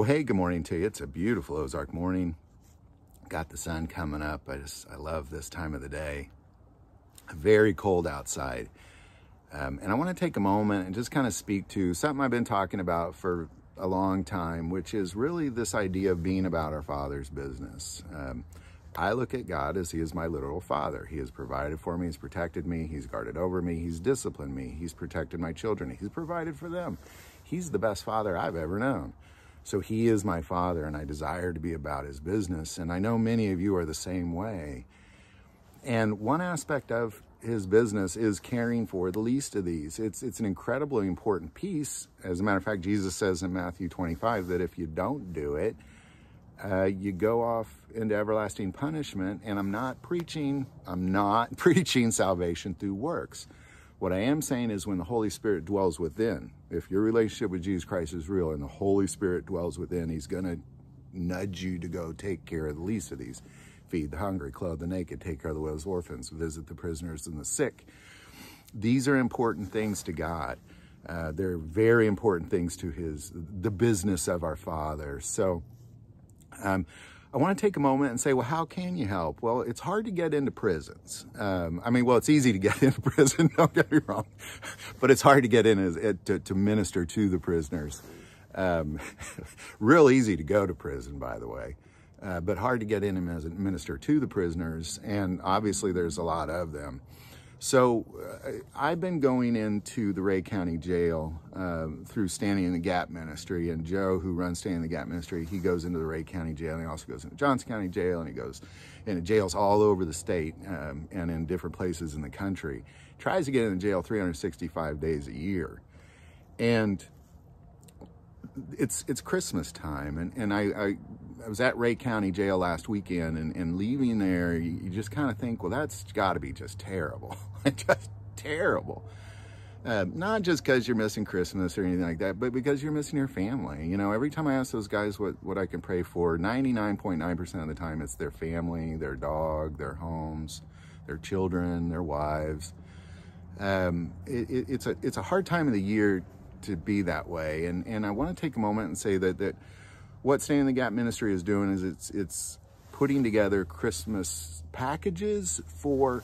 Well, hey, good morning to you. It's a beautiful Ozark morning. Got the sun coming up. I love this time of the day. Very cold outside. And I want to take a moment and just kind of speak to something I've been talking about for a long time, which is really this idea of being about our Father's business. I look at God as He is my literal Father. He has provided for me. He's protected me. He's guarded over me. He's disciplined me. He's protected my children. He's provided for them. He's the best Father I've ever known. So He is my Father, and I desire to be about His business. And I know many of you are the same way. And one aspect of His business is caring for the least of these. It's an incredibly important piece. As a matter of fact, Jesus says in Matthew 25 that if you don't do it, you go off into everlasting punishment. And I'm not preaching salvation through works. What I am saying is when the Holy Spirit dwells within, if your relationship with Jesus Christ is real and the Holy Spirit dwells within, He's going to nudge you to go take care of the least of these. Feed the hungry, clothe the naked, take care of the widows, orphans, visit the prisoners and the sick. These are important things to God. They're very important things to the business of our Father. So I want to take a moment and say, well, how can you help? Well, it's hard to get into prisons. It's easy to get into prison, don't get me wrong, but it's hard to get in to minister to the prisoners. Real easy to go to prison, by the way, but hard to get in and minister to the prisoners, and obviously there's a lot of them. So I've been going into the Ray County Jail through Standing in the Gap Ministry, and Joe, who runs Standing in the Gap Ministry, he goes into the Ray County Jail, and he also goes into Johnson County Jail, and he goes into jails all over the state and in different places in the country. Tries to get in the jail 365 days a year. And it's Christmas time, and I was at Ray County Jail last weekend, and leaving there, you just kind of think, well, that's got to be just terrible. Just terrible. Not just because you're missing Christmas or anything like that, but because you're missing your family. You know, every time I ask those guys what I can pray for, 99.9% of the time it's their family, their dog, their homes, their children, their wives. It's a hard time of the year to be that way, and I want to take a moment and say that what Standing in the Gap Ministry is doing is it's putting together Christmas packages for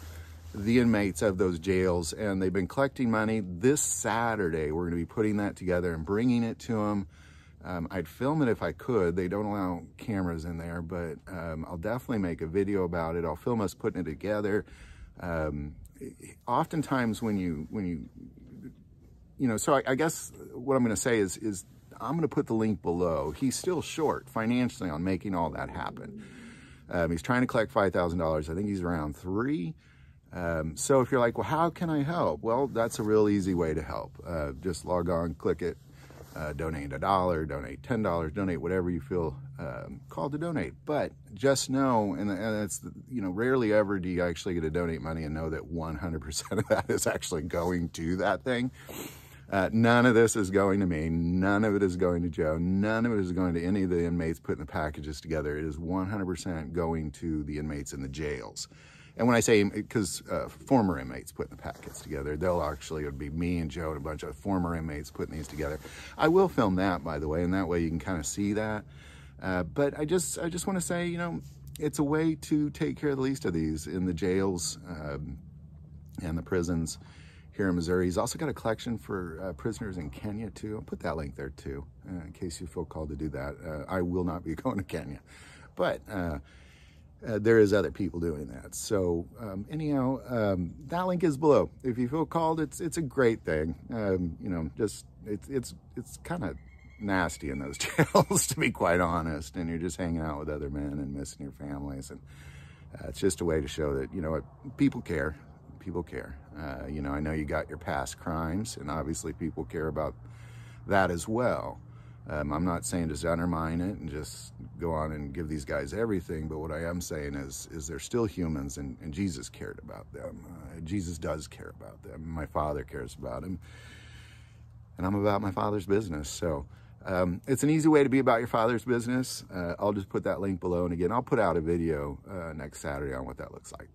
the inmates of those jails, and they've been collecting money. This Saturday we're going to be putting that together and bringing it to them. I'd film it if I could. They don't allow cameras in there, but I'll definitely make a video about it. I'll film us putting it together. Oftentimes so I guess what I'm going to say is I'm going to put the link below. He's still short financially on making all that happen. He's trying to collect $5,000. I think he's around $3,000. So if you're like, well, how can I help? Well, that's a real easy way to help. Just log on, click it, donate $1, donate $10, donate whatever you feel called to donate. But just know, and it's, rarely ever do you actually get to donate money and know that 100% of that is actually going to that thing. None of this is going to me. None of it is going to Joe. None of it is going to any of the inmates putting the packages together. It is 100% going to the inmates in the jails. And when I say, because former inmates putting the packets together, it would be me and Joe and a bunch of former inmates putting these together. I will film that, by the way, and that way you can kind of see that. But I just want to say, it's a way to take care of the least of these in the jails and the prisons here in Missouri. He's also got a collection for prisoners in Kenya too. I'll put that link there too, in case you feel called to do that. I will not be going to Kenya, but there is other people doing that. So anyhow, that link is below. If you feel called, it's a great thing. It's kind of nasty in those jails, to be quite honest, and you're just hanging out with other men and missing your families, and it's just a way to show that, people care. People care. I know you got your past crimes, and obviously people care about that as well. I'm not saying just undermine it and just go on and give these guys everything, but what I am saying is they're still humans, and Jesus cared about them. Jesus does care about them. My Father cares about them, and I'm about my Father's business. So it's an easy way to be about your Father's business. I'll just put that link below, and again, I'll put out a video next Saturday on what that looks like.